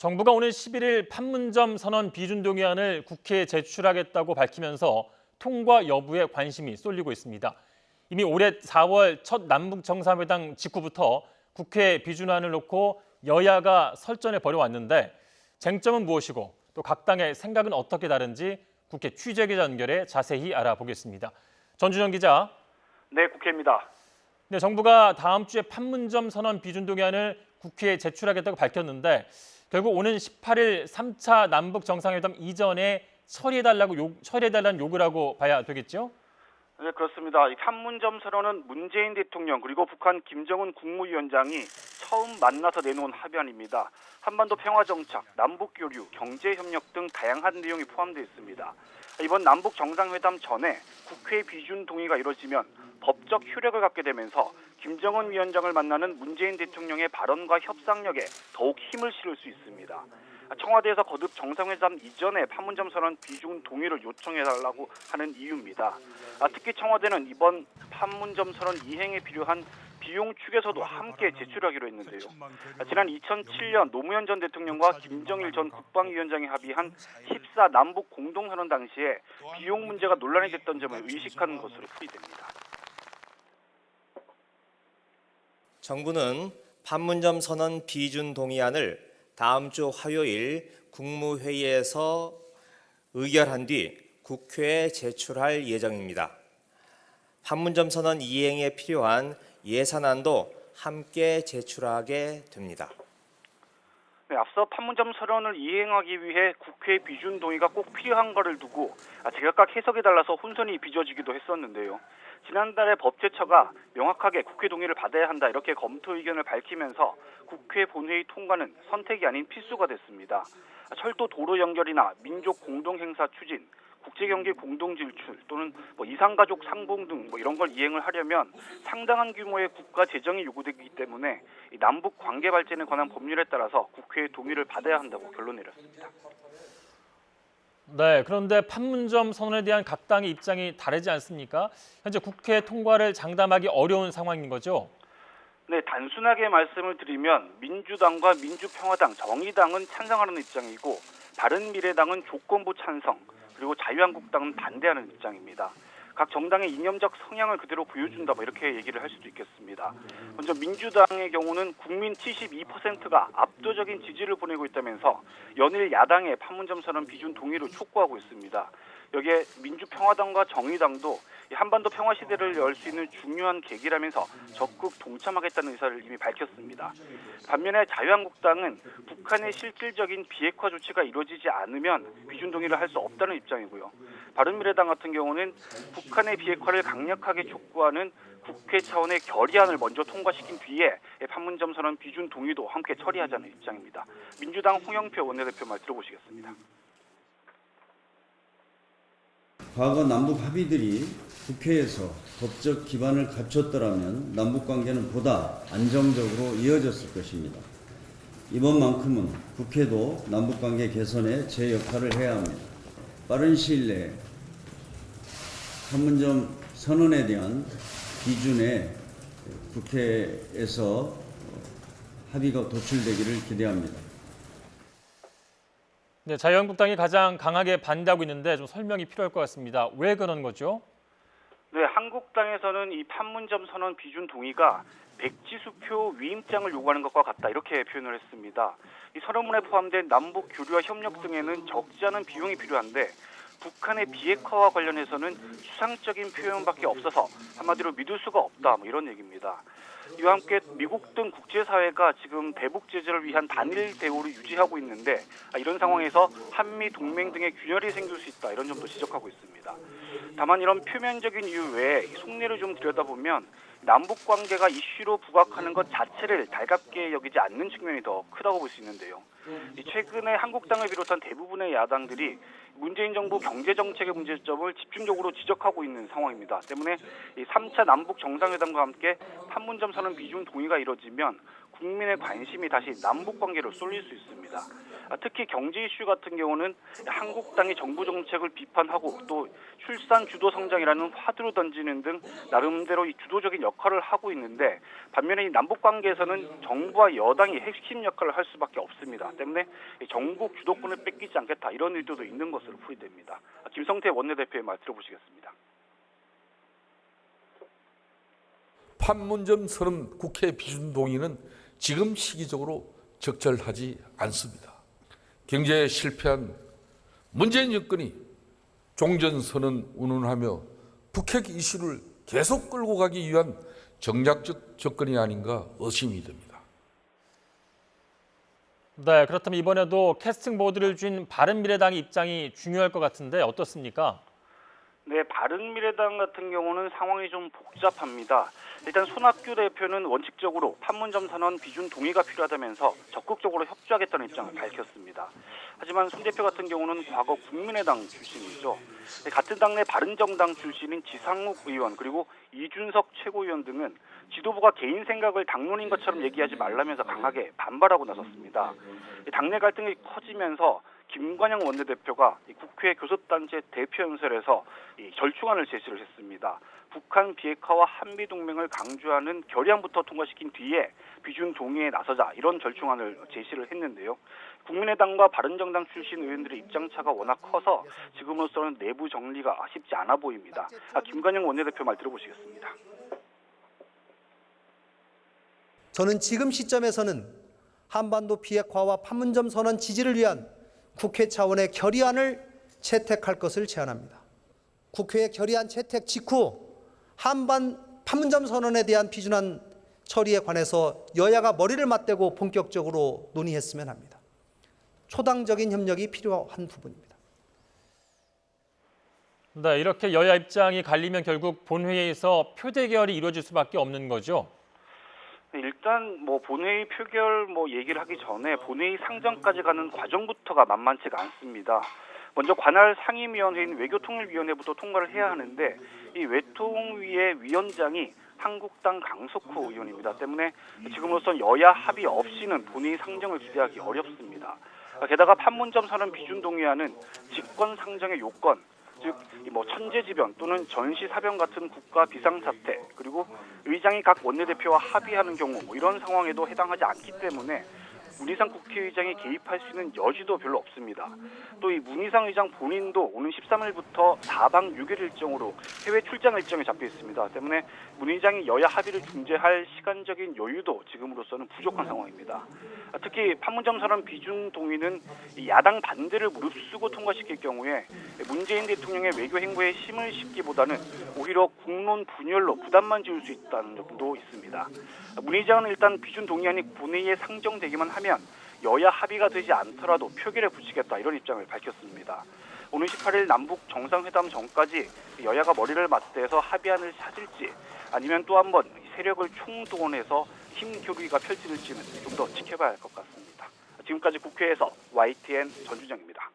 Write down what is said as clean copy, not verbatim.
정부가 오는 11일 판문점 선언 비준동의안을 국회에 제출하겠다고 밝히면서 통과 여부에 관심이 쏠리고 있습니다. 이미 올해 4월 첫 남북 정상회담 직후부터 국회 비준안을 놓고 여야가 설전을 벌여왔는데 쟁점은 무엇이고 또 각 당의 생각은 어떻게 다른지 국회 취재기자 연결해 자세히 알아보겠습니다. 전준영 기자. 네, 국회입니다. 네, 정부가 다음 주에 판문점 선언 비준동의안을 국회에 제출하겠다고 밝혔는데 결국 오는 18일 3차 남북 정상회담 이전에 처리해달라는 요구를 하고 봐야 되겠죠? 네, 그렇습니다. 이 판문점 선언은 문재인 대통령 그리고 북한 김정은 국무위원장이 처음 만나서 내놓은 합의안입니다. 한반도 평화정착, 남북교류, 경제협력 등 다양한 내용이 포함되어 있습니다. 이번 남북 정상회담 전에 국회 비준 동의가 이뤄지면 법적 효력을 갖게 되면서 김정은 위원장을 만나는 문재인 대통령의 발언과 협상력에 더욱 힘을 실을 수 있습니다. 청와대에서 거듭 정상회담 이전에 판문점 선언 비준 동의를 요청해달라고 하는 이유입니다. 특히 청와대는 이번 판문점 선언 이행에 필요한 비용 축에서도 함께 제출하기로 했는데요. 지난 2007년 노무현 전 대통령과 김정일 전 국방위원장이 합의한 14 남북 공동선언 당시에 비용 문제가 논란이 됐던 점을 의식하는 것으로 풀이됩니다. 정부는 판문점 선언 비준 동의안을 다음 주 화요일 국무회의에서 의결한 뒤 국회에 제출할 예정입니다. 판문점 선언 이행에 필요한 예산안도 함께 제출하게 됩니다. 네, 앞서 판문점 선언을 이행하기 위해 국회 비준 동의가 꼭 필요한 것을 두고 제각각 해석에 달라서 혼선이 빚어지기도 했었는데요. 지난달에 법제처가 명확하게 국회 동의를 받아야 한다 이렇게 검토 의견을 밝히면서 국회 본회의 통과는 선택이 아닌 필수가 됐습니다. 철도 도로 연결이나 민족 공동행사 추진, 국제경제 공동질출 또는 이산가족 상봉 등 이런 걸 이행을 하려면 상당한 규모의 국가 재정이 요구되기 때문에 남북 관계 발전에 관한 법률에 따라서 국회의 동의를 받아야 한다고 결론 내렸습니다. 네, 그런데 판문점 선언에 대한 각 당의 입장이 다르지 않습니까? 현재 국회 통과를 장담하기 어려운 상황인 거죠? 네, 단순하게 말씀을 드리면 민주당과 민주평화당, 정의당은 찬성하는 입장이고 바른미래당은 조건부 찬성, 그리고 자유한국당은 반대하는 입장입니다. 각 정당의 이념적 성향을 그대로 보여준다 이렇게 얘기를 할 수도 있겠습니다. 먼저 민주당의 경우는 국민 72%가 압도적인 지지를 보내고 있다면서 연일 야당의 판문점 선언 비준 동의를 촉구하고 있습니다. 여기에 민주평화당과 정의당도 한반도 평화 시대를 열 수 있는 중요한 계기라면서 적극 동참하겠다는 의사를 이미 밝혔습니다. 반면에 자유한국당은 북한의 실질적인 비핵화 조치가 이루어지지 않으면 비준 동의를 할 수 없다는 입장이고요. 바른미래당 같은 경우는 북한의 비핵화를 강력하게 촉구하는 국회 차원의 결의안을 먼저 통과시킨 뒤에 판문점 선언 비준 동의도 함께 처리하자는 입장입니다. 민주당 홍영표 원내대표 말 들어보시겠습니다. 과거 남북 합의들이 국회에서 법적 기반을 갖췄더라면 남북관계는 보다 안정적으로 이어졌을 것입니다. 이번만큼은 국회도 남북관계 개선에 제 역할을 해야 합니다. 빠른 시일 내에 판문점 선언에 대한 기준에 국회에서 합의가 도출되기를 기대합니다. 네, 자유한국당이 가장 강하게 반대하고 있는데 좀 설명이 필요할 것 같습니다. 왜 그런 거죠? 네, 한국당에서는 이 판문점 선언 비준 동의가 백지수표 위임장을 요구하는 것과 같다 이렇게 표현을 했습니다. 이 선언문에 포함된 남북 교류와 협력 등에는 적지 않은 비용이 필요한데 북한의 비핵화와 관련해서는 추상적인 표현밖에 없어서 한마디로 믿을 수가 없다 이런 얘기입니다. 이와 함께 미국 등 국제사회가 지금 대북 제재를 위한 단일 대우를 유지하고 있는데 이런 상황에서 한미 동맹 등의 균열이 생길 수 있다 이런 점도 지적하고 있습니다. 다만 이런 표면적인 이유 외에 속내를 좀 들여다보면 남북 관계가 이슈로 부각하는 것 자체를 달갑게 여기지 않는 측면이 더 크다고 볼 수 있는데요. 최근에 한국당을 비롯한 대부분의 야당들이 문재인 정부 경제정책의 문제점을 집중적으로 지적하고 있는 상황입니다. 때문에 3차 남북 정상회담과 함께 판문점 선언 비준 동의가 이뤄지면 국민의 관심이 다시 남북 관계로 쏠릴 수 있습니다. 특히 경제 이슈 같은 경우는 한국당이 정부 정책을 비판하고 또 출산 주도 성장이라는 화두를 던지는 등 나름대로 이 주도적인 역할을 하고 있는데, 반면에 이 남북 관계에서는 정부와 여당이 핵심 역할을 할 수밖에 없습니다. 때문에 전국 주도권을 뺏기지 않겠다, 이런 의도도 있는 것으로 풀이됩니다. 김성태 원내대표의 말 들어보시겠습니다. 판문점 선언 국회 비준 동의는 지금 시기적으로 적절하지 않습니다. 경제에 실패한 문재인 정권이 종전선언 운운하며 북핵 이슈를 계속 끌고 가기 위한 정략적 접근이 아닌가 의심이 됩니다. 네, 그렇다면 이번에도 캐스팅 보드를 쥔 바른미래당의 입장이 중요할 것 같은데 어떻습니까? 네, 바른미래당 같은 경우는 상황이 좀 복잡합니다. 일단 손학규 대표는 원칙적으로 판문점 선언 비준 동의가 필요하다면서 적극적으로 협조하겠다는 입장을 밝혔습니다. 하지만 손 대표 같은 경우는 과거 국민의당 출신이죠. 같은 당내 바른정당 출신인 지상욱 의원 그리고 이준석 최고위원 등은 지도부가 개인 생각을 당론인 것처럼 얘기하지 말라면서 강하게 반발하고 나섰습니다. 당내 갈등이 커지면서 김관영 원내대표가 국회 교섭단체 대표연설에서 절충안을 제시를 했습니다. 북한 비핵화와 한미동맹을 강조하는 결의안부터 통과시킨 뒤에 비준 동의에 나서자, 이런 절충안을 제시를 했는데요. 국민의당과 바른정당 출신 의원들의 입장차가 워낙 커서 지금으로서는 내부 정리가 쉽지 않아 보입니다. 김관영 원내대표 말 들어보시겠습니다. 저는 지금 시점에서는 한반도 비핵화와 판문점 선언 지지를 위한 국회 차원의 결의안을 채택할 것을 제안합니다. 국회의 결의안 채택 직후 판문점 선언에 대한 비준안 처리에 관해서 여야가 머리를 맞대고 본격적으로 논의했으면 합니다. 초당적인 협력이 필요한 부분입니다. 네, 이렇게 여야 입장이 갈리면 결국 본회의에서 표대결이 이루어질 수밖에 없는 거죠? 일단 본회의 표결 얘기를 하기 전에 본회의 상정까지 가는 과정부터가 만만치가 않습니다. 먼저 관할 상임위원회인 외교통일위원회부터 통과를 해야 하는데, 이 외통위의 위원장이 한국당 강석호 의원입니다. 때문에 지금으로선 여야 합의 없이는 본회의 상정을 기대하기 어렵습니다. 게다가 판문점 선언 비준 동의안은 직권 상정의 요건, 즉 천재지변 또는 전시사변 같은 국가 비상사태, 그리고 의장이 각 원내대표와 합의하는 경우 이런 상황에도 해당하지 않기 때문에 문희상 국회의장이 개입할 수 있는 여지도 별로 없습니다. 또 이 문희상 의장 본인도 오는 13일부터 4박 6일 일정으로 해외 출장 일정에 잡혀 있습니다. 때문에 문 의장이 여야 합의를 중재할 시간적인 여유도 지금으로서는 부족한 상황입니다. 특히 판문점 선언 비준 동의는 야당 반대를 무릅쓰고 통과시킬 경우에 문재인 대통령의 외교 행보에 힘을 싣기보다는 오히려 국론 분열로 부담만 지을 수 있다는 점도 있습니다. 문 의장은 일단 비준 동의안이 본회의에 상정되기만 하면 여야 합의가 되지 않더라도 표결에 붙이겠다, 이런 입장을 밝혔습니다. 오는 18일 남북 정상회담 전까지 여야가 머리를 맞대서 합의안을 찾을지, 아니면 또 한 번 세력을 총동원해서 힘교류가 펼쳐질지는 좀 더 지켜봐야 할 것 같습니다. 지금까지 국회에서 YTN 전주정입니다.